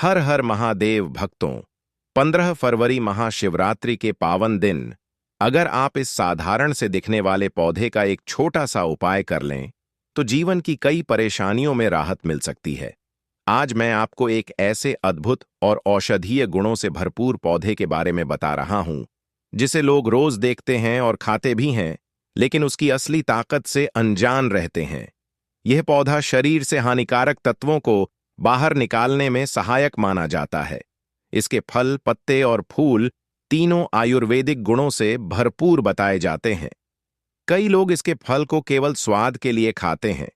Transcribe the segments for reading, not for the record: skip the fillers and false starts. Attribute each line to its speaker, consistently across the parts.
Speaker 1: हर हर महादेव भक्तों, 15 फरवरी महाशिवरात्रि के पावन दिन अगर आप इस साधारण से दिखने वाले पौधे का एक छोटा सा उपाय कर लें तो जीवन की कई परेशानियों में राहत मिल सकती है। आज मैं आपको एक ऐसे अद्भुत और औषधीय गुणों से भरपूर पौधे के बारे में बता रहा हूं जिसे लोग रोज देखते हैं और खाते भी हैं, लेकिन उसकी असली ताकत से अनजान रहते हैं। यह पौधा शरीर से हानिकारक तत्वों को बाहर निकालने में सहायक माना जाता है। इसके फल, पत्ते और फूल तीनों आयुर्वेदिक गुणों से भरपूर बताए जाते हैं। कई लोग इसके फल को केवल स्वाद के लिए खाते हैं,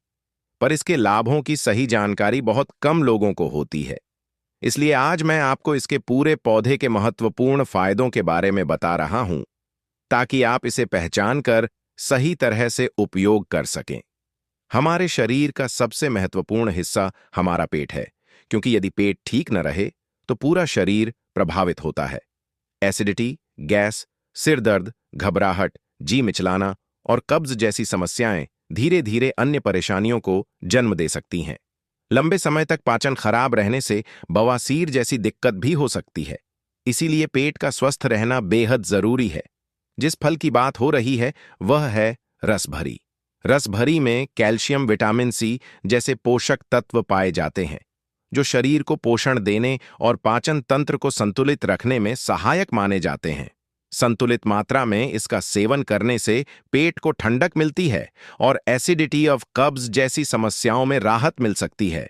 Speaker 1: पर इसके लाभों की सही जानकारी बहुत कम लोगों को होती है। इसलिए आज मैं आपको इसके पूरे पौधे के महत्वपूर्ण फायदों के बारे में बता रहा हूं, ताकि आप इसे पहचान कर सही तरह से उपयोग कर सकें। हमारे शरीर का सबसे महत्वपूर्ण हिस्सा हमारा पेट है, क्योंकि यदि पेट ठीक न रहे तो पूरा शरीर प्रभावित होता है। एसिडिटी, गैस, सिर दर्द, घबराहट, जी मिचलाना और कब्ज जैसी समस्याएं धीरे धीरे अन्य परेशानियों को जन्म दे सकती हैं। लंबे समय तक पाचन खराब रहने से बवासीर जैसी दिक्कत भी हो सकती है। इसीलिए पेट का स्वस्थ रहना बेहद जरूरी है। जिस फल की बात हो रही है वह है रसभरी। रसभरी में कैल्शियम, विटामिन सी जैसे पोषक तत्व पाए जाते हैं, जो शरीर को पोषण देने और पाचन तंत्र को संतुलित रखने में सहायक माने जाते हैं। संतुलित मात्रा में इसका सेवन करने से पेट को ठंडक मिलती है और एसिडिटी और कब्ज जैसी समस्याओं में राहत मिल सकती है।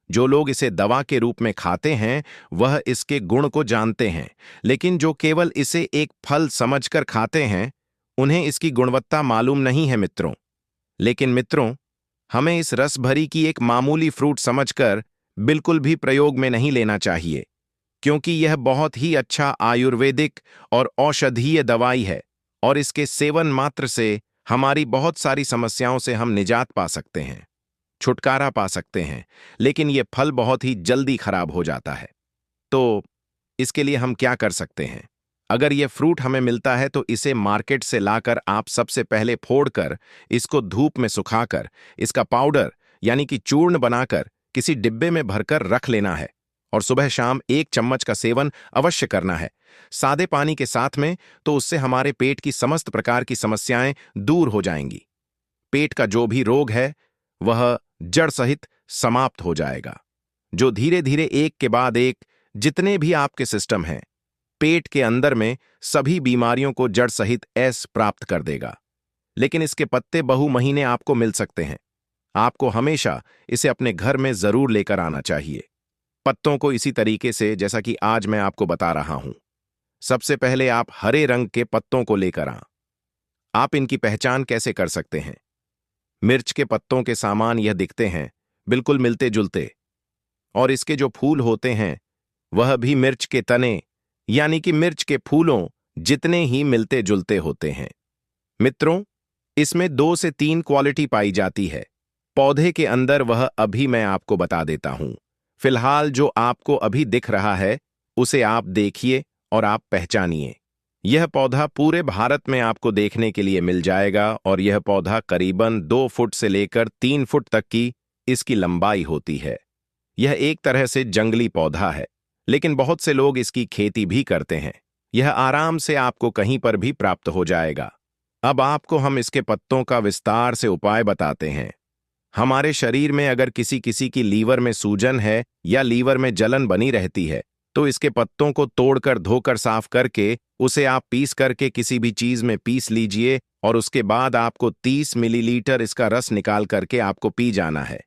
Speaker 1: जो लोग इसे दवा के रूप में खाते हैं वह इसके गुण को जानते हैं, लेकिन जो केवल इसे एक फल समझकर खाते हैं उन्हें इसकी गुणवत्ता मालूम नहीं है मित्रों। लेकिन मित्रों, हमें इस रस भरी की एक मामूली फ्रूट समझकर बिल्कुल भी प्रयोग में नहीं लेना चाहिए, क्योंकि यह बहुत ही अच्छा आयुर्वेदिक और औषधीय दवाई है और इसके सेवन मात्र से हमारी बहुत सारी समस्याओं से हम निजात पा सकते हैं, छुटकारा पा सकते हैं। लेकिन यह फल बहुत ही जल्दी खराब हो जाता है। तो इसके लिए हम क्या कर सकते हैं? अगर यह फ्रूट हमें मिलता है तो इसे मार्केट से लाकर आप सबसे पहले फोड़कर इसको धूप में सुखाकर इसका पाउडर यानी कि चूर्ण बनाकर किसी डिब्बे में भरकर रख लेना है और सुबह शाम 1 चम्मच का सेवन अवश्य करना है, सादे पानी के साथ में। तो उससे हमारे पेट की समस्त प्रकार की समस्याएं दूर हो जाएंगी। पेट का जो भी रोग है वह जड़ सहित समाप्त हो जाएगा, जो धीरे धीरे एक के बाद एक जितने भी आपके सिस्टम हैं पेट के अंदर में सभी बीमारियों को जड़ सहित प्राप्त कर देगा। लेकिन इसके पत्ते बहु महीने आपको मिल सकते हैं। आपको हमेशा इसे अपने घर में जरूर लेकर आना चाहिए। पत्तों को इसी तरीके से जैसा कि आज मैं आपको बता रहा हूं। सबसे पहले आप हरे रंग के पत्तों को लेकर आएं। आप इनकी पहचान कैसे कर सकते हैं? मिर्च के पत्तों के सामान यह दिखते हैं, बिल्कुल मिलते जुलते। और इसके जो फूल होते हैं वह भी मिर्च के तने यानी कि मिर्च के फूलों जितने ही मिलते जुलते होते हैं। मित्रों, इसमें 2 से 3 क्वालिटी पाई जाती है पौधे के अंदर, वह अभी मैं आपको बता देता हूं। फिलहाल जो आपको अभी दिख रहा है उसे आप देखिए और आप पहचानिए। यह पौधा पूरे भारत में आपको देखने के लिए मिल जाएगा और यह पौधा करीबन 2 फुट से लेकर 3 फुट तक की इसकी लंबाई होती है। यह एक तरह से जंगली पौधा है, लेकिन बहुत से लोग इसकी खेती भी करते हैं। यह आराम से आपको कहीं पर भी प्राप्त हो जाएगा। अब आपको हम इसके पत्तों का विस्तार से उपाय बताते हैं। हमारे शरीर में अगर किसी किसी की लीवर में सूजन है या लीवर में जलन बनी रहती है तो इसके पत्तों को तोड़कर धोकर साफ करके उसे आप पीस करके किसी भी चीज में पीस लीजिए और उसके बाद आपको 30 मिलीलीटर इसका रस निकाल करके आपको पी जाना है।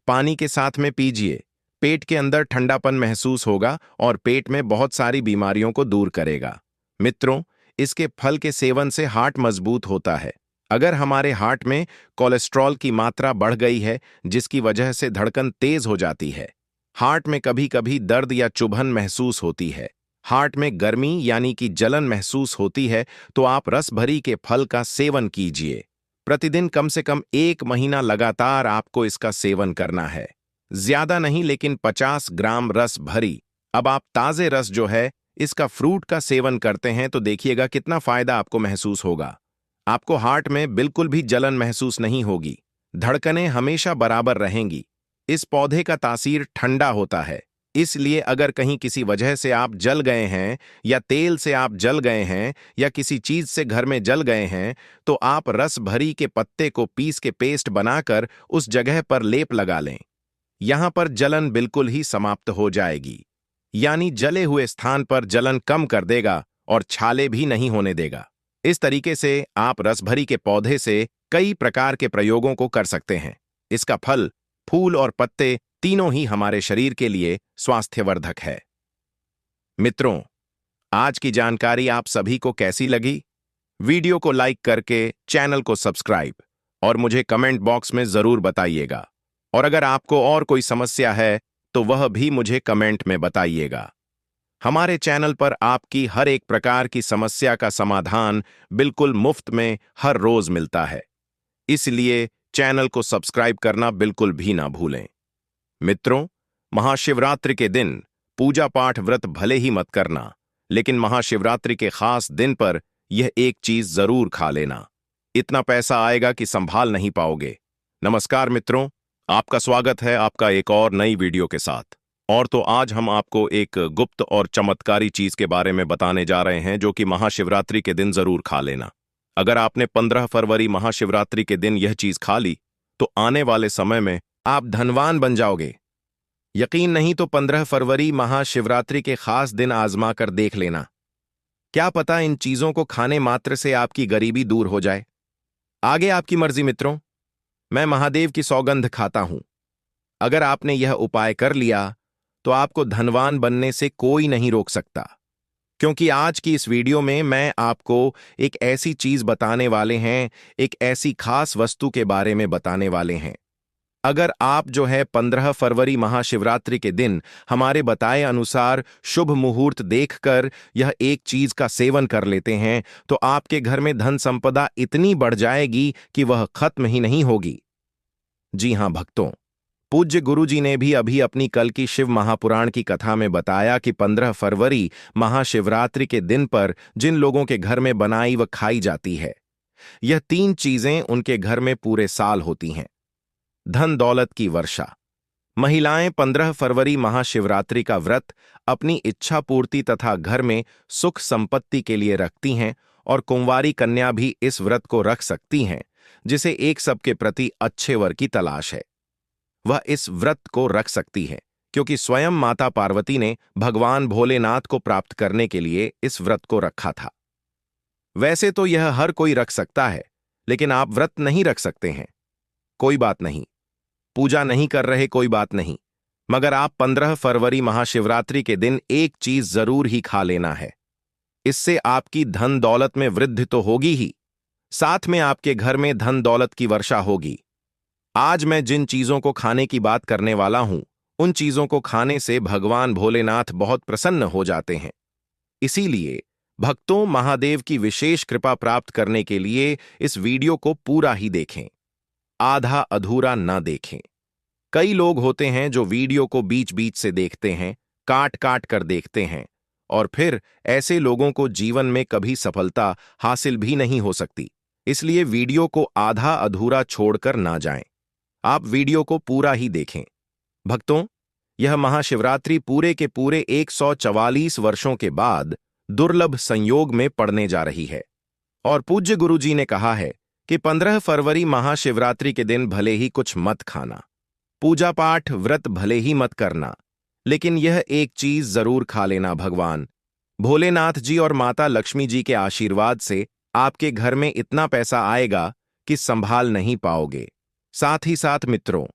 Speaker 1: पानी के साथ में पीजिए। पेट के अंदर ठंडापन महसूस होगा और पेट में बहुत सारी बीमारियों को दूर करेगा। मित्रों, इसके फल के सेवन से हार्ट मजबूत होता है। अगर हमारे हार्ट में कोलेस्ट्रॉल की मात्रा बढ़ गई है जिसकी वजह से धड़कन तेज हो जाती है, हार्ट में कभी कभी दर्द या चुभन महसूस होती है, हार्ट में गर्मी यानी कि जलन महसूस होती है, तो आप रस भरी के फल का सेवन कीजिए। प्रतिदिन कम से कम 1 महीना लगातार आपको इसका सेवन करना है। ज्यादा नहीं, लेकिन 50 ग्राम रस भरी। अब आप ताजे रस जो है इसका फ्रूट का सेवन करते हैं तो देखिएगा कितना फायदा आपको महसूस होगा। आपको हार्ट में बिल्कुल भी जलन महसूस नहीं होगी, धड़कनें हमेशा बराबर रहेंगी। इस पौधे का तासीर ठंडा होता है, इसलिए अगर कहीं किसी वजह से आप जल गए हैं या तेल से आप जल गए हैं या किसी चीज से घर में जल गए हैं, तो आप रस भरी के पत्ते को पीस के पेस्ट बनाकर उस जगह पर लेप लगा लें। यहां पर जलन बिल्कुल ही समाप्त हो जाएगी, यानी जले हुए स्थान पर जलन कम कर देगा और छाले भी नहीं होने देगा। इस तरीके से आप रसभरी के पौधे से कई प्रकार के प्रयोगों को कर सकते हैं। इसका फल, फूल और पत्ते तीनों ही हमारे शरीर के लिए स्वास्थ्यवर्धक है। मित्रों, आज की जानकारी आप सभी को कैसी लगी? वीडियो को लाइक करके चैनल को सब्सक्राइब और मुझे कमेंट बॉक्स में जरूर बताइएगा। और अगर आपको और कोई समस्या है तो वह भी मुझे कमेंट में बताइएगा। हमारे चैनल पर आपकी हर एक प्रकार की समस्या का समाधान बिल्कुल मुफ्त में हर रोज मिलता है। इसलिए चैनल को सब्सक्राइब करना बिल्कुल भी ना भूलें। मित्रों, महाशिवरात्रि के दिन पूजा पाठ व्रत भले ही मत करना, लेकिन महाशिवरात्रि के खास दिन पर यह एक चीज जरूर खा लेना। इतना पैसा आएगा कि संभाल नहीं पाओगे। नमस्कार मित्रों, आपका स्वागत है आपका एक और नई वीडियो के साथ। और तो आज हम आपको एक गुप्त और चमत्कारी चीज के बारे में बताने जा रहे हैं, जो कि महाशिवरात्रि के दिन जरूर खा लेना। अगर आपने 15 फरवरी महाशिवरात्रि के दिन यह चीज खा ली तो आने वाले समय में आप धनवान बन जाओगे। यकीन नहीं तो 15 फरवरी महाशिवरात्रि के खास दिन आजमा कर देख लेना। क्या पता इन चीजों को खाने मात्र से आपकी गरीबी दूर हो जाए। आगे आपकी मर्जी मित्रों। मैं महादेव की सौगंध खाता हूं, अगर आपने यह उपाय कर लिया तो आपको धनवान बनने से कोई नहीं रोक सकता। क्योंकि आज की इस वीडियो में मैं आपको एक ऐसी चीज बताने वाले हैं, एक ऐसी खास वस्तु के बारे में बताने वाले हैं। अगर आप जो है 15 फरवरी महाशिवरात्रि के दिन हमारे बताए अनुसार शुभ मुहूर्त देखकर यह एक चीज का सेवन कर लेते हैं, तो आपके घर में धन संपदा इतनी बढ़ जाएगी कि वह खत्म ही नहीं होगी। जी हां भक्तों, पूज्य गुरुजी ने भी अभी अपनी कल की शिव महापुराण की कथा में बताया कि 15 फरवरी महाशिवरात्रि के दिन पर जिन लोगों के घर में बनाई व खाई जाती है, यह 3 चीजें उनके घर में पूरे साल होती हैं। धन दौलत की वर्षा। महिलाएं 15 फरवरी महाशिवरात्रि का व्रत अपनी इच्छा पूर्ति तथा घर में सुख संपत्ति के लिए रखती हैं, और कुंवारी कन्या भी इस व्रत को रख सकती हैं, जिसे एक सबके प्रति अच्छे वर की तलाश है। वह इस व्रत को रख सकती है क्योंकि स्वयं माता पार्वती ने भगवान भोलेनाथ को प्राप्त करने के लिए इस व्रत को रखा था। वैसे तो यह हर कोई रख सकता है, लेकिन आप व्रत नहीं रख सकते हैं, कोई बात नहीं। पूजा नहीं कर रहे, कोई बात नहीं, मगर आप 15 फरवरी महाशिवरात्रि के दिन एक चीज जरूर ही खा लेना है। इससे आपकी धन दौलत में वृद्धि तो होगी ही, साथ में आपके घर में धन दौलत की वर्षा होगी। आज मैं जिन चीजों को खाने की बात करने वाला हूं, उन चीजों को खाने से भगवान भोलेनाथ बहुत प्रसन्न हो जाते हैं। इसीलिए भक्तों, महादेव की विशेष कृपा प्राप्त करने के लिए इस वीडियो को पूरा ही देखें, आधा अधूरा न देखें। कई लोग होते हैं जो वीडियो को बीच बीच से देखते हैं, काट काट कर देखते हैं, और फिर ऐसे लोगों को जीवन में कभी सफलता हासिल भी नहीं हो सकती। इसलिए वीडियो को आधा अधूरा छोड़कर ना जाएं, आप वीडियो को पूरा ही देखें। भक्तों, यह महाशिवरात्रि पूरे के पूरे 144 वर्षों के बाद दुर्लभ संयोग में पड़ने जा रही है। और पूज्य गुरुजी ने कहा है कि 15 फरवरी महाशिवरात्रि के दिन भले ही कुछ मत खाना, पूजा पाठ व्रत भले ही मत करना, लेकिन यह एक चीज जरूर खा लेना। भगवान भोलेनाथ जी और माता लक्ष्मी जी के आशीर्वाद से आपके घर में इतना पैसा आएगा कि संभाल नहीं पाओगे। साथ ही साथ मित्रों,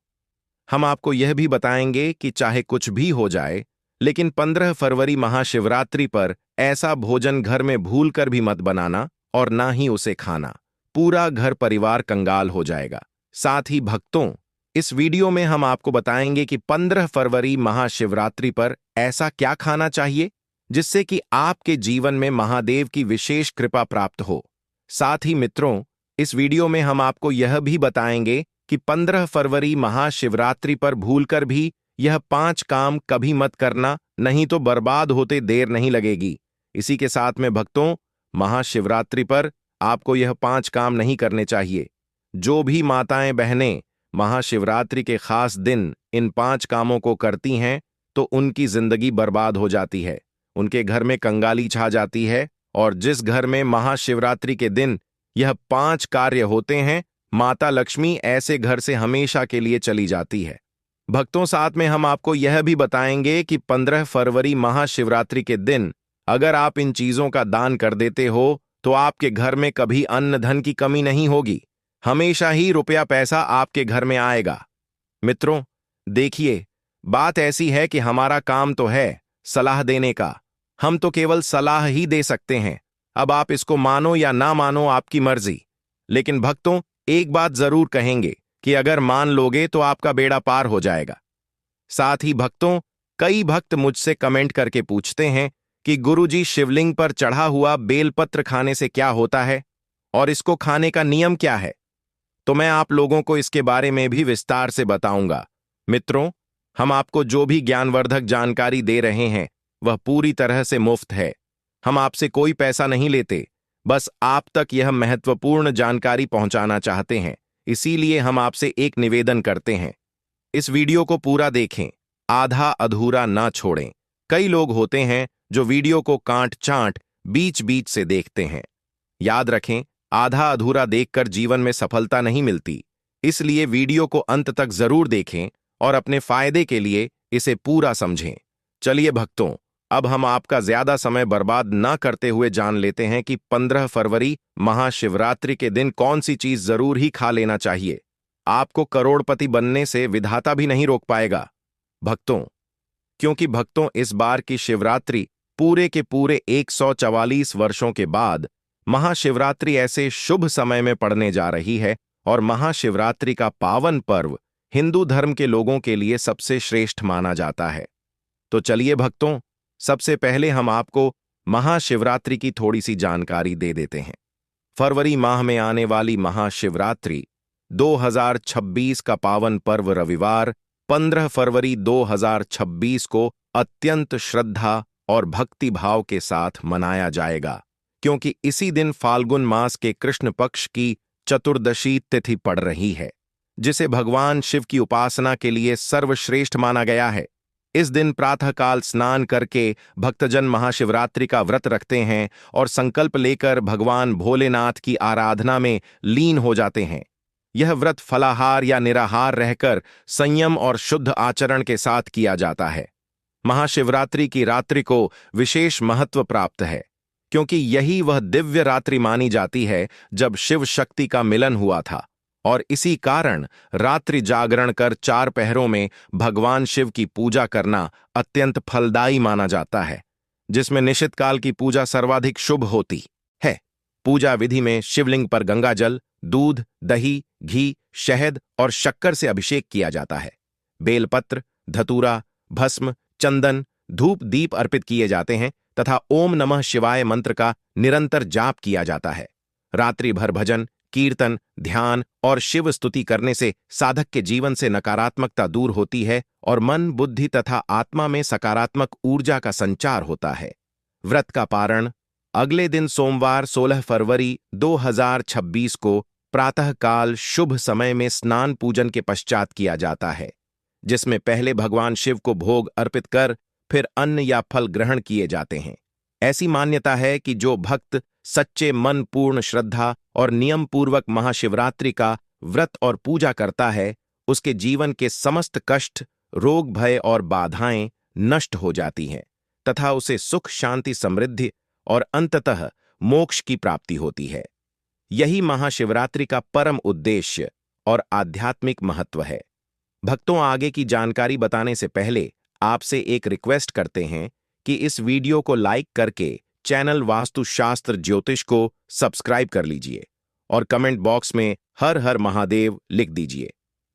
Speaker 1: हम आपको यह भी बताएंगे कि चाहे कुछ भी हो जाए, लेकिन 15 फरवरी महाशिवरात्रि पर ऐसा भोजन घर में भूल कर भी मत बनाना और ना ही उसे खाना, पूरा घर परिवार कंगाल हो जाएगा। साथ ही भक्तों, इस वीडियो में हम आपको बताएंगे कि 15 फरवरी महाशिवरात्रि पर ऐसा क्या खाना चाहिए जिससे कि आपके जीवन में महादेव की विशेष कृपा प्राप्त हो। साथ ही मित्रों, इस वीडियो में हम आपको यह भी बताएंगे कि 15 फरवरी महाशिवरात्रि पर भूलकर भी यह 5 काम कभी मत करना, नहीं तो बर्बाद होते देर नहीं लगेगी। इसी के साथ में भक्तों, महाशिवरात्रि पर आपको यह 5 काम नहीं करने चाहिए। जो भी माताएं बहनें महाशिवरात्रि के खास दिन इन 5 कामों को करती हैं, तो उनकी जिंदगी बर्बाद हो जाती है, उनके घर में कंगाली छा जाती है। और जिस घर में महाशिवरात्रि के दिन यह 5 कार्य होते हैं, माता लक्ष्मी ऐसे घर से हमेशा के लिए चली जाती है। भक्तों, साथ में हम आपको यह भी बताएंगे कि 15 फरवरी महाशिवरात्रि के दिन अगर आप इन चीजों का दान कर देते हो तो आपके घर में कभी अन्न धन की कमी नहीं होगी, हमेशा ही रुपया पैसा आपके घर में आएगा। मित्रों, देखिए, बात ऐसी है कि हमारा काम तो है सलाह देने का, हम तो केवल सलाह ही दे सकते हैं। अब आप इसको मानो या ना मानो, आपकी मर्जी। लेकिन भक्तों, एक बात जरूर कहेंगे कि अगर मान लोगे तो आपका बेड़ा पार हो जाएगा। साथ ही भक्तों, कई भक्त मुझसे कमेंट करके पूछते हैं कि गुरुजी, शिवलिंग पर चढ़ा हुआ बेलपत्र खाने से क्या होता है और इसको खाने का नियम क्या है। तो मैं आप लोगों को इसके बारे में भी विस्तार से बताऊंगा। मित्रों, हम आपको जो भी ज्ञानवर्धक जानकारी दे रहे हैं वह पूरी तरह से मुफ्त है। हम आपसे कोई पैसा नहीं लेते, बस आप तक यह महत्वपूर्ण जानकारी पहुंचाना चाहते हैं। इसीलिए हम आपसे एक निवेदन करते हैं, इस वीडियो को पूरा देखें, आधा अधूरा ना छोड़ें। कई लोग होते हैं जो वीडियो को काट चाट बीच बीच से देखते हैं। याद रखें, आधा अधूरा देखकर जीवन में सफलता नहीं मिलती। इसलिए वीडियो को अंत तक जरूर देखें और अपने फायदे के लिए इसे पूरा समझें। चलिए भक्तों, अब हम आपका ज्यादा समय बर्बाद ना करते हुए जान लेते हैं कि 15 फरवरी महाशिवरात्रि के दिन कौन सी चीज जरूर ही खा लेना चाहिए। आपको करोड़पति बनने से विधाता भी नहीं रोक पाएगा भक्तों, क्योंकि भक्तों, इस बार की शिवरात्रि पूरे के पूरे 144 वर्षों के बाद महाशिवरात्रि ऐसे शुभ समय में पड़ने जा रही है। और महाशिवरात्रि का पावन पर्व हिंदू धर्म के लोगों के लिए सबसे श्रेष्ठ माना जाता है। तो चलिए भक्तों, सबसे पहले हम आपको महाशिवरात्रि की थोड़ी सी जानकारी दे देते हैं। फरवरी माह में आने वाली महाशिवरात्रि 2026 का पावन पर्व रविवार 15 फरवरी 2026 को अत्यंत श्रद्धा और भक्ति भाव के साथ मनाया जाएगा, क्योंकि इसी दिन फाल्गुन मास के कृष्ण पक्ष की चतुर्दशी तिथि पड़ रही है, जिसे भगवान शिव की उपासना के लिए सर्वश्रेष्ठ माना गया है। इस दिन प्रातःकाल स्नान करके भक्तजन महाशिवरात्रि का व्रत रखते हैं और संकल्प लेकर भगवान भोलेनाथ की आराधना में लीन हो जाते हैं। यह व्रत फलाहार या निराहार रहकर संयम और शुद्ध आचरण के साथ किया जाता है। महाशिवरात्रि की रात्रि को विशेष महत्व प्राप्त है, क्योंकि यही वह दिव्य रात्रि मानी जाती है जब शिव शक्ति का मिलन हुआ था। और इसी कारण रात्रि जागरण कर 4 पहरों में भगवान शिव की पूजा करना अत्यंत फलदायी माना जाता है, जिसमें निशित काल की पूजा सर्वाधिक शुभ होती है। पूजा विधि में शिवलिंग पर गंगाजल, दूध, दही, घी, शहद और शक्कर से अभिषेक किया जाता है। बेलपत्र, धतूरा, भस्म, चंदन, धूप, दीप अर्पित किए जाते हैं तथा ओम नमः शिवाय मंत्र का निरंतर जाप किया जाता है। रात्रि भर भजन, कीर्तन, ध्यान और शिव स्तुति करने से साधक के जीवन से नकारात्मकता दूर होती है और मन, बुद्धि तथा आत्मा में सकारात्मक ऊर्जा का संचार होता है। व्रत का पारण अगले दिन सोमवार 16 फरवरी 2026 को प्रातःकाल शुभ समय में स्नान पूजन के पश्चात किया जाता है, जिसमें पहले भगवान शिव को भोग अर्पित कर फिर अन्न या फल ग्रहण किए जाते हैं। ऐसी मान्यता है कि जो भक्त सच्चे मन, पूर्ण श्रद्धा और नियम पूर्वक महाशिवरात्रि का व्रत और पूजा करता है, उसके जीवन के समस्त कष्ट, रोग, भय और बाधाएं नष्ट हो जाती हैं तथा उसे सुख, शांति, समृद्धि और अंततः मोक्ष की प्राप्ति होती है। यही महाशिवरात्रि का परम उद्देश्य और आध्यात्मिक महत्व है। भक्तों, आगे की जानकारी बताने से पहले आपसे एक रिक्वेस्ट करते हैं कि इस वीडियो को लाइक करके चैनल वास्तुशास्त्र ज्योतिष को सब्सक्राइब कर लीजिए और कमेंट बॉक्स में हर हर महादेव लिख दीजिए।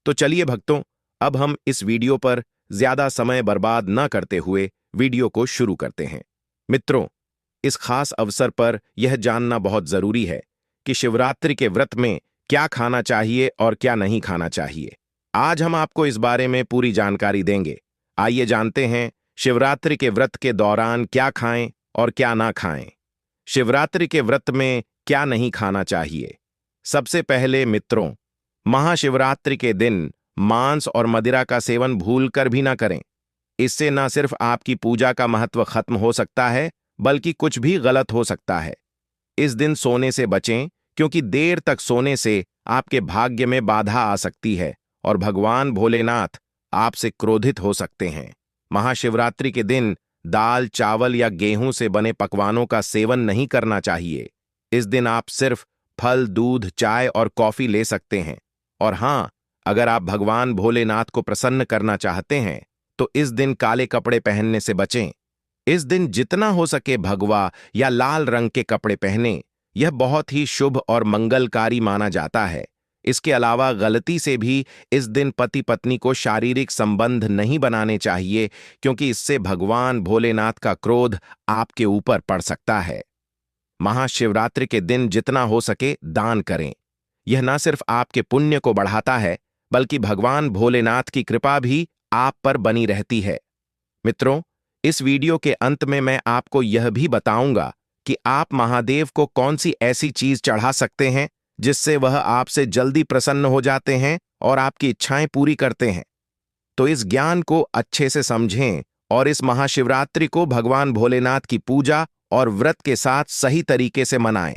Speaker 1: तो चलिए भक्तों, अब हम इस वीडियो पर ज्यादा समय बर्बाद न करते हुए वीडियो को शुरू करते हैं। मित्रों, इस खास अवसर पर यह जानना बहुत जरूरी है कि शिवरात्रि के व्रत में क्या खाना चाहिए और क्या नहीं खाना चाहिए। आज हम आपको इस बारे में पूरी जानकारी देंगे। आइए जानते हैं शिवरात्रि के व्रत के दौरान क्या खाएं और क्या ना खाएं। शिवरात्रि के व्रत में क्या नहीं खाना चाहिए। सबसे पहले मित्रों, महाशिवरात्रि के दिन मांस और मदिरा का सेवन भूलकर भी ना करें। इससे न सिर्फ आपकी पूजा का महत्व खत्म हो सकता है, बल्कि कुछ भी गलत हो सकता है। इस दिन सोने से बचें, क्योंकि देर तक सोने से आपके भाग्य में बाधा आ सकती है और भगवान भोलेनाथ आपसे क्रोधित हो सकते हैं। महाशिवरात्रि के दिन दाल, चावल या गेहूं से बने पकवानों का सेवन नहीं करना चाहिए। इस दिन आप सिर्फ फल, दूध, चाय और कॉफी ले सकते हैं। और हां, अगर आप भगवान भोलेनाथ को प्रसन्न करना चाहते हैं तो इस दिन काले कपड़े पहनने से बचें। इस दिन जितना हो सके भगवा या लाल रंग के कपड़े पहनें। यह बहुत ही शुभ और मंगलकारी माना जाता है। इसके अलावा गलती से भी इस दिन पति पत्नी को शारीरिक संबंध नहीं बनाने चाहिए, क्योंकि इससे भगवान भोलेनाथ का क्रोध आपके ऊपर पड़ सकता है। महाशिवरात्रि के दिन जितना हो सके दान करें। यह न सिर्फ आपके पुण्य को बढ़ाता है, बल्कि भगवान भोलेनाथ की कृपा भी आप पर बनी रहती है। मित्रों, इस वीडियो के अंत में मैं आपको यह भी बताऊंगा कि आप महादेव को कौन सी ऐसी चीज चढ़ा सकते हैं जिससे वह आपसे जल्दी प्रसन्न हो जाते हैं और आपकी इच्छाएं पूरी करते हैं। तो इस ज्ञान को अच्छे से समझें और इस महाशिवरात्रि को भगवान भोलेनाथ की पूजा और व्रत के साथ सही तरीके से मनाएं।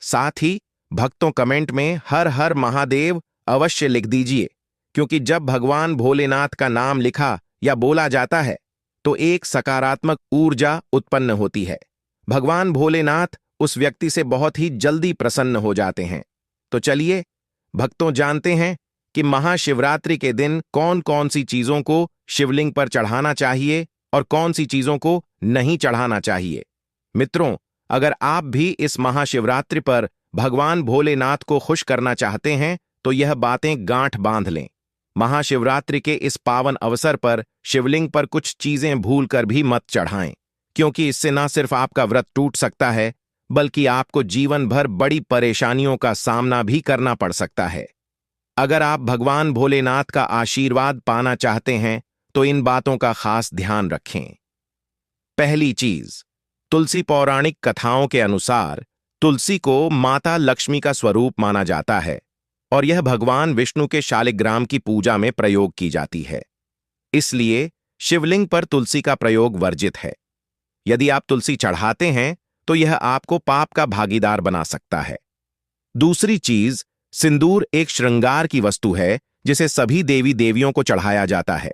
Speaker 1: साथ ही भक्तों कमेंट में हर हर महादेव अवश्य लिख दीजिए, क्योंकि जब भगवान भोलेनाथ का नाम लिखा या बोला जाता है तो एक सकारात्मक ऊर्जा उत्पन्न होती है। भगवान भोलेनाथ उस व्यक्ति से बहुत ही जल्दी प्रसन्न हो जाते हैं। तो चलिए भक्तों, जानते हैं कि महाशिवरात्रि के दिन कौन कौन सी चीजों को शिवलिंग पर चढ़ाना चाहिए और कौन सी चीजों को नहीं चढ़ाना चाहिए। मित्रों, अगर आप भी इस महाशिवरात्रि पर भगवान भोलेनाथ को खुश करना चाहते हैं तो यह बातें गांठ बांध लें। महाशिवरात्रि के इस पावन अवसर पर शिवलिंग पर कुछ चीजें भूलकर भी मत चढ़ाएं, क्योंकि इससे न सिर्फ आपका व्रत टूट सकता है, बल्कि आपको जीवन भर बड़ी परेशानियों का सामना भी करना पड़ सकता है। अगर आप भगवान भोलेनाथ का आशीर्वाद पाना चाहते हैं तो इन बातों का खास ध्यान रखें। पहली चीज, तुलसी पौराणिक कथाओं के अनुसार तुलसी को माता लक्ष्मी का स्वरूप माना जाता है और यह भगवान विष्णु के शालिग्राम की पूजा में प्रयोग की जाती है। इसलिए शिवलिंग पर तुलसी का प्रयोग वर्जित है। यदि आप तुलसी चढ़ाते हैं तो यह आपको पाप का भागीदार बना सकता है। दूसरी चीज, सिंदूर एक श्रृंगार की वस्तु है जिसे सभी देवी देवियों को चढ़ाया जाता है,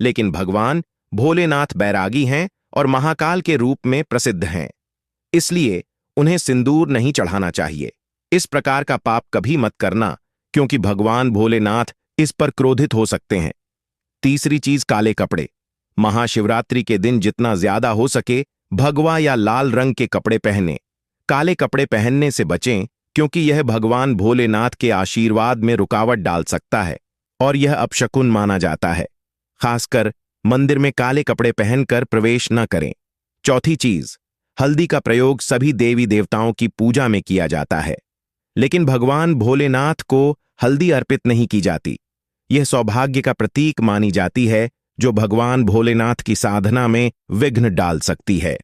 Speaker 1: लेकिन भगवान भोलेनाथ बैरागी हैं और महाकाल के रूप में प्रसिद्ध हैं। इसलिए उन्हें सिंदूर नहीं चढ़ाना चाहिए। इस प्रकार का पाप कभी मत करना, क्योंकि भगवान भोलेनाथ इस पर क्रोधित हो सकते हैं। तीसरी चीज, काले कपड़े। महाशिवरात्रि के दिन जितना ज्यादा हो सके भगवा या लाल रंग के कपड़े पहनें। काले कपड़े पहनने से बचें, क्योंकि यह भगवान भोलेनाथ के आशीर्वाद में रुकावट डाल सकता है और यह अपशकुन माना जाता है। खासकर मंदिर में काले कपड़े पहनकर प्रवेश न करें। चौथी चीज, हल्दी का प्रयोग सभी देवी देवताओं की पूजा में किया जाता है, लेकिन भगवान भोलेनाथ को हल्दी अर्पित नहीं की जाती। यह सौभाग्य का प्रतीक मानी जाती है, जो भगवान भोलेनाथ की साधना में विघ्न डाल सकती है।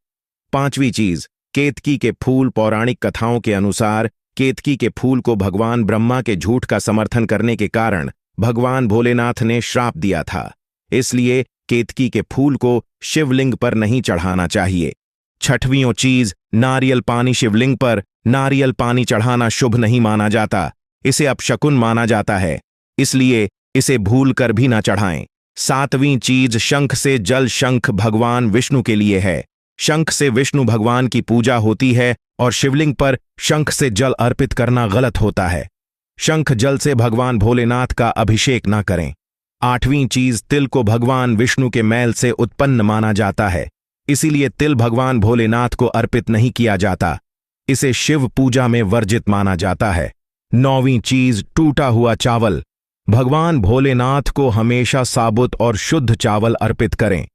Speaker 1: पांचवी चीज, केतकी के फूल। पौराणिक कथाओं के अनुसार केतकी के फूल को भगवान ब्रह्मा के झूठ का समर्थन करने के कारण भगवान भोलेनाथ ने श्राप दिया था। इसलिए केतकी के फूल को शिवलिंग पर नहीं चढ़ाना चाहिए। छठवीं चीज, नारियल पानी। शिवलिंग पर नारियल पानी चढ़ाना शुभ नहीं माना जाता। इसे अपशकुन माना जाता है, इसलिए इसे भूल कर भी ना चढ़ाएं। सातवीं चीज, शंख से जल। शंख भगवान विष्णु के लिए है। शंख से विष्णु भगवान की पूजा होती है और शिवलिंग पर शंख से जल अर्पित करना गलत होता है। शंख जल से भगवान भोलेनाथ का अभिषेक ना करें। आठवीं चीज, तिल को भगवान विष्णु के मैल से उत्पन्न माना जाता है, इसीलिए तिल भगवान भोलेनाथ को अर्पित नहीं किया जाता। इसे शिव पूजा में वर्जित माना जाता है। नौवीं चीज, टूटा हुआ चावल। भगवान भोलेनाथ को हमेशा साबुत और शुद्ध चावल अर्पित करें।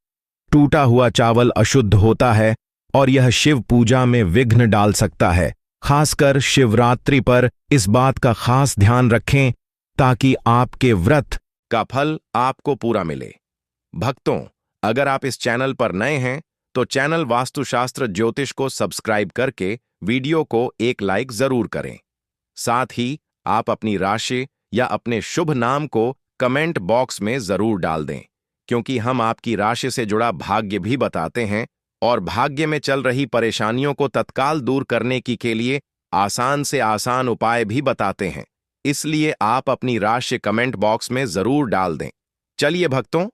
Speaker 1: टूटा हुआ चावल अशुद्ध होता है और यह शिव पूजा में विघ्न डाल सकता है। खासकर शिवरात्रि पर इस बात का खास ध्यान रखें ताकि आपके व्रत का फल आपको पूरा मिले। भक्तों, अगर आप इस चैनल पर नए हैं तो चैनल वास्तुशास्त्र ज्योतिष को सब्सक्राइब करके वीडियो को एक लाइक जरूर करें। साथ ही आप अपनी राशि या अपने शुभ नाम को कमेंट बॉक्स में जरूर डाल दें, क्योंकि हम आपकी राशि से जुड़ा भाग्य भी बताते हैं और भाग्य में चल रही परेशानियों को तत्काल दूर करने के लिए आसान से आसान उपाय भी बताते हैं। इसलिए आप अपनी राशि कमेंट बॉक्स में जरूर डाल दें। चलिए भक्तों,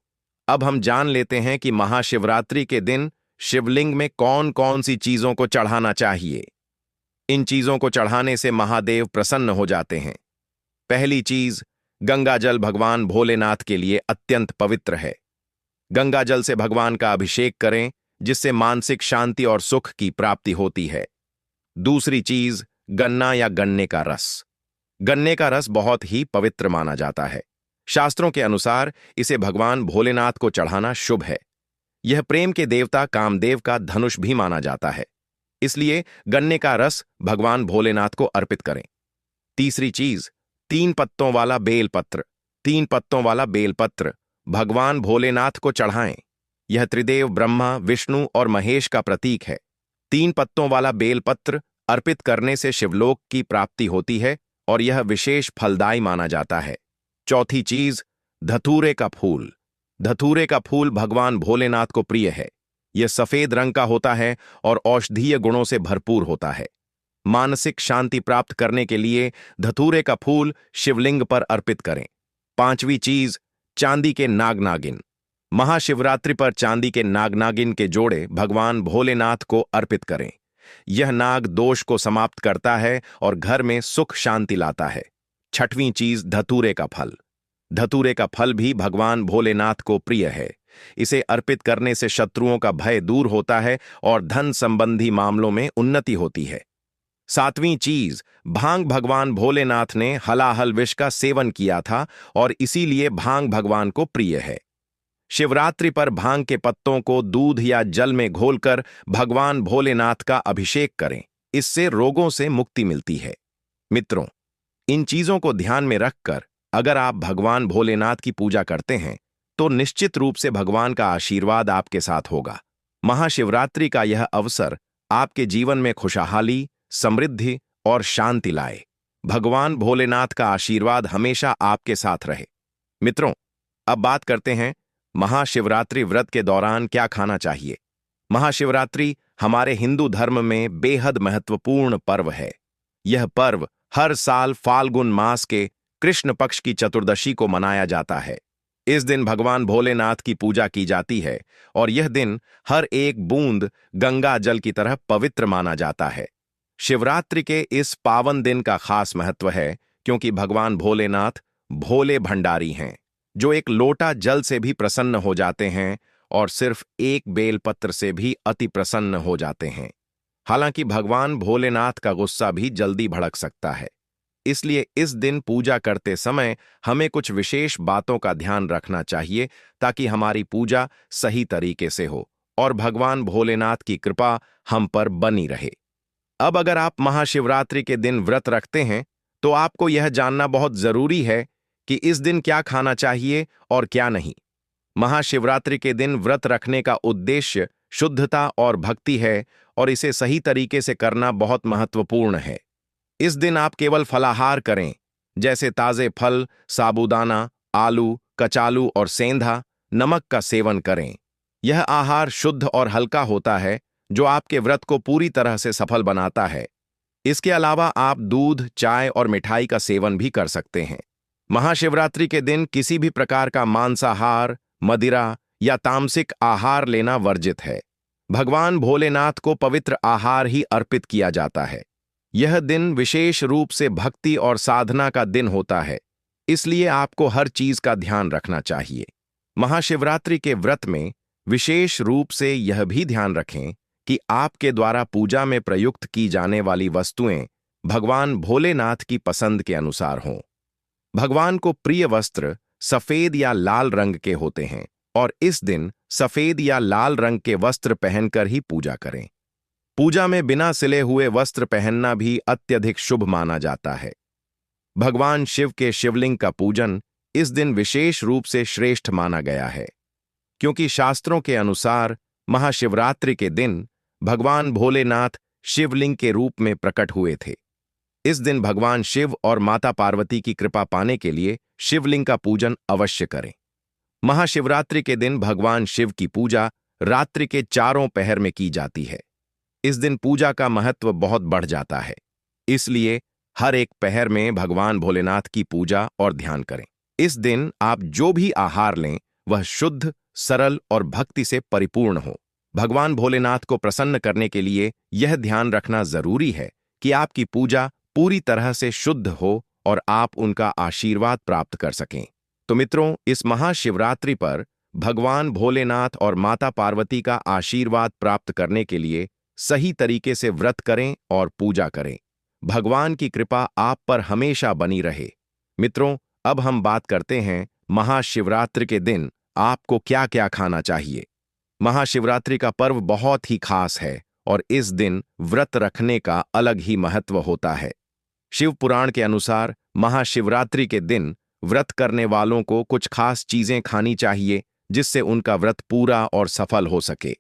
Speaker 1: अब हम जान लेते हैं कि महाशिवरात्रि के दिन शिवलिंग में कौन कौन सी चीजों को चढ़ाना चाहिए। इन चीजों को चढ़ाने से महादेव प्रसन्न हो जाते हैं। पहली चीज, गंगा जल भगवान भोलेनाथ के लिए अत्यंत पवित्र है। गंगा जल से भगवान का अभिषेक करें, जिससे मानसिक शांति और सुख की प्राप्ति होती है। दूसरी चीज, गन्ना या गन्ने का रस। गन्ने का रस बहुत ही पवित्र माना जाता है। शास्त्रों के अनुसार इसे भगवान भोलेनाथ को चढ़ाना शुभ है। यह प्रेम के देवता कामदेव का धनुष भी माना जाता है, इसलिए गन्ने का रस भगवान भोलेनाथ को अर्पित करें। तीसरी चीज, 3 पत्तों वाला बेलपत्र। 3 पत्तों वाला बेलपत्र भगवान भोलेनाथ को चढ़ाएं। यह त्रिदेव ब्रह्मा, विष्णु और महेश का प्रतीक है। 3 पत्तों वाला बेलपत्र अर्पित करने से शिवलोक की प्राप्ति होती है और यह विशेष फलदायी माना जाता है। चौथी चीज, धतूरे का फूल। धतूरे का फूल भगवान भोलेनाथ को प्रिय है। यह सफेद रंग का होता है और औषधीय गुणों से भरपूर होता है। मानसिक शांति प्राप्त करने के लिए धतूरे का फूल शिवलिंग पर अर्पित करें। पांचवी चीज, चांदी के नाग नागिन। महाशिवरात्रि पर चांदी के नाग नागिन के जोड़े भगवान भोलेनाथ को अर्पित करें। यह नाग दोष को समाप्त करता है और घर में सुख शांति लाता है। छठवीं चीज, धतूरे का फल। धतूरे का फल भी भगवान भोलेनाथ को प्रिय है। इसे अर्पित करने से शत्रुओं का भय दूर होता है और धन संबंधी मामलों में उन्नति होती है। सातवीं चीज, भांग। भगवान भोलेनाथ ने हलाहल विष का सेवन किया था और इसीलिए भांग भगवान को प्रिय है। शिवरात्रि पर भांग के पत्तों को दूध या जल में घोलकर भगवान भोलेनाथ का अभिषेक करें। इससे रोगों से मुक्ति मिलती है। मित्रों, इन चीजों को ध्यान में रखकर अगर आप भगवान भोलेनाथ की पूजा करते हैं तो निश्चित रूप से भगवान का आशीर्वाद आपके साथ होगा। महाशिवरात्रि का यह अवसर आपके जीवन में खुशहाली, समृद्धि और शांति लाए। भगवान भोलेनाथ का आशीर्वाद हमेशा आपके साथ रहे। मित्रों, अब बात करते हैं महाशिवरात्रि व्रत के दौरान क्या खाना चाहिए। महाशिवरात्रि हमारे हिंदू धर्म में बेहद महत्वपूर्ण पर्व है। यह पर्व हर साल फाल्गुन मास के कृष्ण पक्ष की चतुर्दशी को मनाया जाता है। इस दिन भगवान भोलेनाथ की पूजा की जाती है और यह दिन हर एक बूंद गंगा जल की तरह पवित्र माना जाता है। शिवरात्रि के इस पावन दिन का खास महत्व है क्योंकि भगवान भोलेनाथ भोले भंडारी हैं, जो एक लोटा जल से भी प्रसन्न हो जाते हैं और सिर्फ एक बेलपत्र से भी अति प्रसन्न हो जाते हैं। हालांकि भगवान भोलेनाथ का गुस्सा भी जल्दी भड़क सकता है, इसलिए इस दिन पूजा करते समय हमें कुछ विशेष बातों का ध्यान रखना चाहिए ताकि हमारी पूजा सही तरीके से हो और भगवान भोलेनाथ की कृपा हम पर बनी रहे। अब अगर आप महाशिवरात्रि के दिन व्रत रखते हैं तो आपको यह जानना बहुत जरूरी है कि इस दिन क्या खाना चाहिए और क्या नहीं। महाशिवरात्रि के दिन व्रत रखने का उद्देश्य शुद्धता और भक्ति है और इसे सही तरीके से करना बहुत महत्वपूर्ण है। इस दिन आप केवल फलाहार करें, जैसे ताजे फल, साबूदाना, आलू, कचालू और सेंधा। नमक का सेवन करें। यह आहार शुद्ध और हल्का होता है, जो आपके व्रत को पूरी तरह से सफल बनाता है। इसके अलावा आप दूध, चाय और मिठाई का सेवन भी कर सकते हैं। महाशिवरात्रि के दिन किसी भी प्रकार का मांसाहार, मदिरा या तामसिक आहार लेना वर्जित है। भगवान भोलेनाथ को पवित्र आहार ही अर्पित किया जाता है। यह दिन विशेष रूप से भक्ति और साधना का दिन होता है, इसलिए आपको हर चीज का ध्यान रखना चाहिए। महाशिवरात्रि के व्रत में विशेष रूप से यह भी ध्यान रखें कि आपके द्वारा पूजा में प्रयुक्त की जाने वाली वस्तुएं भगवान भोलेनाथ की पसंद के अनुसार हों। भगवान को प्रिय वस्त्र सफेद या लाल रंग के होते हैं और इस दिन सफेद या लाल रंग के वस्त्र पहनकर ही पूजा करें। पूजा में बिना सिले हुए वस्त्र पहनना भी अत्यधिक शुभ माना जाता है। भगवान शिव के शिवलिंग का पूजन इस दिन विशेष रूप से श्रेष्ठ माना गया है, क्योंकि शास्त्रों के अनुसार महाशिवरात्रि के दिन भगवान भोलेनाथ शिवलिंग के रूप में प्रकट हुए थे। इस दिन भगवान शिव और माता पार्वती की कृपा पाने के लिए शिवलिंग का पूजन अवश्य करें। महाशिवरात्रि के दिन भगवान शिव की पूजा रात्रि के चारों पहर में की जाती है। इस दिन पूजा का महत्व बहुत बढ़ जाता है। इसलिए हर एक पहर में भगवान भोलेनाथ की पूजा और ध्यान करें। इस दिन आप जो भी आहार लें वह शुद्ध, सरल और भक्ति से परिपूर्ण हो। भगवान भोलेनाथ को प्रसन्न करने के लिए यह ध्यान रखना जरूरी है कि आपकी पूजा पूरी तरह से शुद्ध हो और आप उनका आशीर्वाद प्राप्त कर सकें। तो मित्रों, इस महाशिवरात्रि पर भगवान भोलेनाथ और माता पार्वती का आशीर्वाद प्राप्त करने के लिए सही तरीके से व्रत करें और पूजा करें। भगवान की कृपा आप पर हमेशा बनी रहे। मित्रों, अब हम बात करते हैं महाशिवरात्रि के दिन आपको क्या-क्या खाना चाहिए। महाशिवरात्रि का पर्व बहुत ही खास है और इस दिन व्रत रखने का अलग ही महत्व होता है। शिव पुराण के अनुसार महाशिवरात्रि के दिन व्रत करने वालों को कुछ खास चीजें खानी चाहिए जिससे उनका व्रत पूरा और सफल हो सके।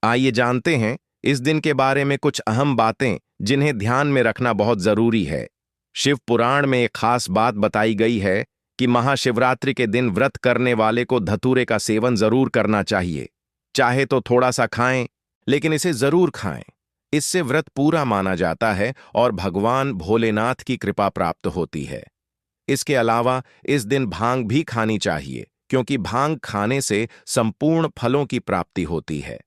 Speaker 1: आइए जानते हैं इस दिन के बारे में कुछ अहम बातें जिन्हें ध्यान में रखना बहुत जरूरी है। शिव पुराण में एक खास बात बताई गई है कि महाशिवरात्रि के दिन व्रत करने वाले को धतूरे का सेवन जरूर करना चाहिए। चाहे तो थोड़ा सा खाएं, लेकिन इसे जरूर खाएं। इससे व्रत पूरा माना जाता है और भगवान भोलेनाथ की कृपा प्राप्त होती है। इसके अलावा इस दिन भांग भी खानी चाहिए, क्योंकि भांग खाने से संपूर्ण फलों की प्राप्ति होती है।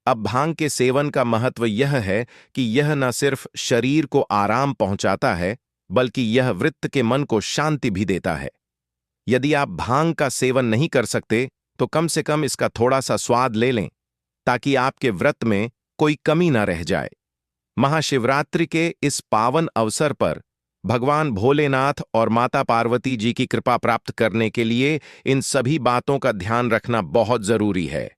Speaker 1: अब भांग के सेवन का महत्व यह है कि यह न सिर्फ शरीर को आराम पहुंचाता है, बल्कि यह वृत्त के मन को शांति भी देता है। यदि आप भांग का सेवन नहीं कर सकते, तो कम से कम इसका थोड़ा सा स्वाद ले लें, ताकि आपके व्रत में कोई कमी न रह जाए। महाशिवरात्रि के इस पावन अवसर पर भगवान भोलेनाथ और माता पार्वती जी की कृपा प्राप्त करने के लिए इन सभी बातों का ध्यान रखना बहुत जरूरी है।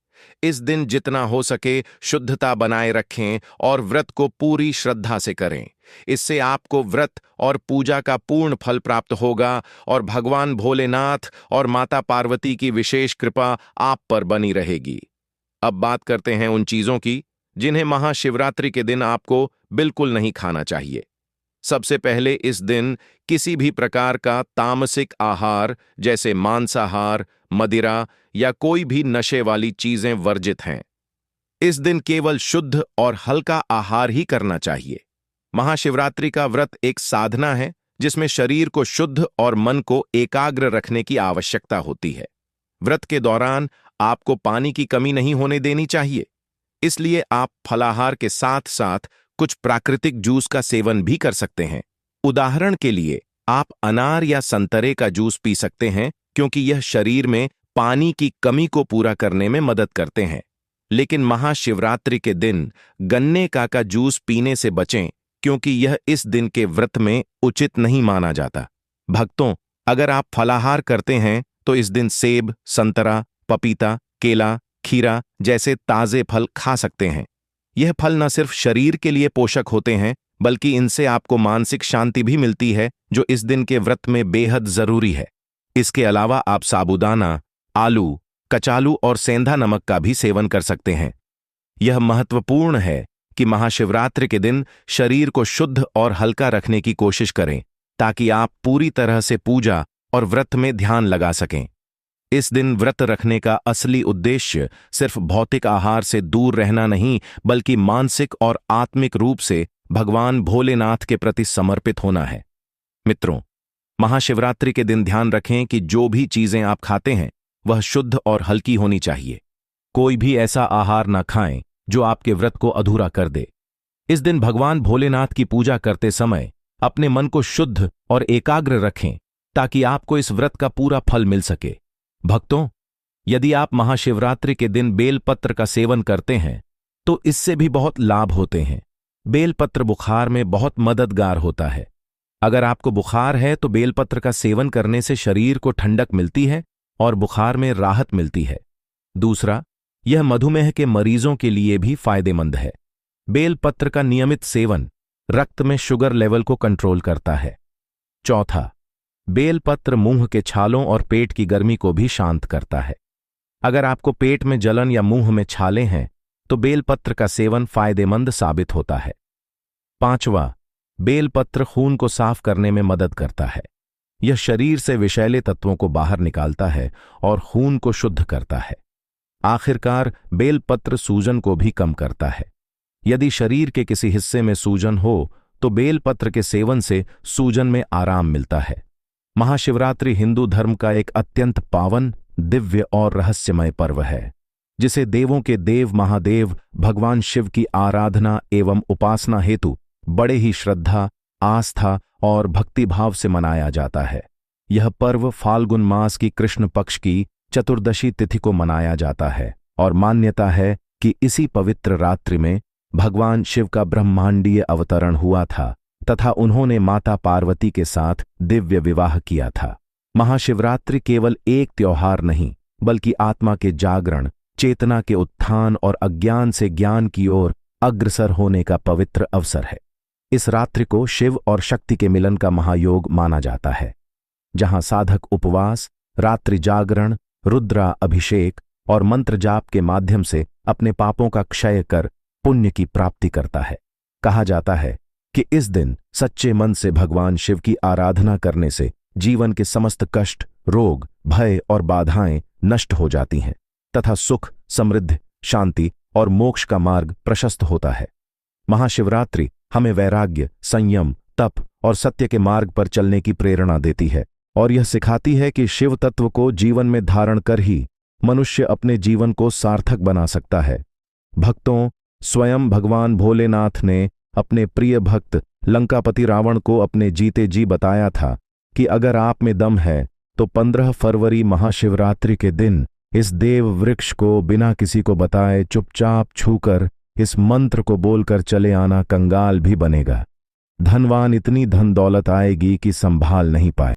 Speaker 1: इस दिन जितना हो सके शुद्धता बनाए रखें और व्रत को पूरी श्रद्धा से करें। इससे आपको व्रत और पूजा का पूर्ण फल प्राप्त होगा और भगवान भोलेनाथ और माता पार्वती की विशेष कृपा आप पर बनी रहेगी। अब बात करते हैं उन चीजों की जिन्हें महाशिवरात्रि के दिन आपको बिल्कुल नहीं खाना चाहिए। सबसे पहले इस दिन किसी भी प्रकार का तामसिक आहार जैसे मांसाहार, मदिरा या कोई भी नशे वाली चीजें वर्जित हैं। इस दिन केवल शुद्ध और हल्का आहार ही करना चाहिए। महाशिवरात्रि का व्रत एक साधना है जिसमें शरीर को शुद्ध और मन को एकाग्र रखने की आवश्यकता होती है। व्रत के दौरान आपको पानी की कमी नहीं होने देनी चाहिए, इसलिए आप फलाहार के साथ साथ कुछ प्राकृतिक जूस का सेवन भी कर सकते हैं। उदाहरण के लिए आप अनार या संतरे का जूस पी सकते हैं, क्योंकि यह शरीर में पानी की कमी को पूरा करने में मदद करते हैं। लेकिन महाशिवरात्रि के दिन गन्ने का जूस पीने से बचें, क्योंकि यह इस दिन के व्रत में उचित नहीं माना जाता। भक्तों, अगर आप फलाहार करते हैं तो इस दिन सेब, संतरा, पपीता, केला, खीरा जैसे ताजे फल खा सकते हैं। यह फल न सिर्फ शरीर के लिए पोषक होते हैं, बल्कि इनसे आपको मानसिक शांति भी मिलती है, जो इस दिन के व्रत में बेहद जरूरी है। इसके अलावा आप साबूदाना, आलू, कचालू और सेंधा नमक का भी सेवन कर सकते हैं। यह महत्वपूर्ण है कि महाशिवरात्रि के दिन शरीर को शुद्ध और हल्का रखने की कोशिश करें, ताकि आप पूरी तरह से पूजा और व्रत में ध्यान लगा सकें। इस दिन व्रत रखने का असली उद्देश्य सिर्फ भौतिक आहार से दूर रहना नहीं, बल्कि मानसिक और आत्मिक रूप से भगवान भोलेनाथ के प्रति समर्पित होना है। मित्रों, महाशिवरात्रि के दिन ध्यान रखें कि जो भी चीजें आप खाते हैं वह शुद्ध और हल्की होनी चाहिए। कोई भी ऐसा आहार न खाएं जो आपके व्रत को अधूरा कर दे। इस दिन भगवान भोलेनाथ की पूजा करते समय अपने मन को शुद्ध और एकाग्र रखें, ताकि आपको इस व्रत का पूरा फल मिल सके। भक्तों, यदि आप महाशिवरात्रि के दिन बेलपत्र का सेवन करते हैं तो इससे भी बहुत लाभ होते हैं। बेलपत्र बुखार में बहुत मददगार होता है। अगर आपको बुखार है तो बेलपत्र का सेवन करने से शरीर को ठंडक मिलती है और बुखार में राहत मिलती है। दूसरा, यह मधुमेह के मरीजों के लिए भी फायदेमंद है। बेलपत्र का नियमित सेवन रक्त में शुगर लेवल को कंट्रोल करता है। चौथा, बेलपत्र मुंह के छालों और पेट की गर्मी को भी शांत करता है। अगर आपको पेट में जलन या मुंह में छाले हैं तो बेलपत्र का सेवन फायदेमंद साबित होता है। पांचवा, बेलपत्र खून को साफ करने में मदद करता है।
Speaker 2: यह शरीर से विषैले तत्वों को बाहर निकालता है और खून को शुद्ध करता है। आखिरकार बेलपत्र सूजन को भी कम करता है। यदि शरीर के किसी हिस्से में सूजन हो तो बेलपत्र के सेवन से सूजन में आराम मिलता है। महाशिवरात्रि हिंदू धर्म का एक अत्यंत पावन, दिव्य और रहस्यमय पर्व है, जिसे देवों के देव महादेव भगवान शिव की आराधना एवं उपासना हेतु बड़े ही श्रद्धा, आस्था और भक्तिभाव से मनाया जाता है। यह पर्व फाल्गुन मास की कृष्ण पक्ष की चतुर्दशी तिथि को मनाया जाता है और मान्यता है कि इसी पवित्र रात्रि में भगवान शिव का ब्रह्मांडीय अवतरण हुआ था तथा उन्होंने माता पार्वती के साथ दिव्य विवाह किया था। महाशिवरात्रि केवल एक त्योहार नहीं, बल्कि आत्मा के जागरण, चेतना के उत्थान और अज्ञान से ज्ञान की ओर अग्रसर होने का पवित्र अवसर है। इस रात्रि को शिव और शक्ति के मिलन का महायोग माना जाता है, जहां साधक उपवास, रात्रि जागरण, रुद्रा अभिषेक और मंत्र जाप के माध्यम से अपने पापों का क्षय कर पुण्य की प्राप्ति करता है। कहा जाता है कि इस दिन सच्चे मन से भगवान शिव की आराधना करने से जीवन के समस्त कष्ट, रोग, भय और बाधाएं नष्ट हो जाती हैं तथा सुख, समृद्धि, शांति और मोक्ष का मार्ग प्रशस्त होता है। महाशिवरात्रि हमें वैराग्य, संयम, तप और सत्य के मार्ग पर चलने की प्रेरणा देती है और यह सिखाती है कि शिव तत्व को जीवन में धारण कर ही मनुष्य अपने जीवन को सार्थक बना सकता है। भक्तों, स्वयं भगवान भोलेनाथ ने अपने प्रिय भक्त लंकापति रावण को अपने जीते जी बताया था कि अगर आप में दम है तो 15 फरवरी महाशिवरात्रि के दिन इस देव वृक्ष को बिना किसी को बताए चुपचाप छूकर इस मंत्र को बोलकर चले आना, कंगाल भी बनेगा। धनवान इतनी धन दौलत आएगी कि संभाल नहीं पाए।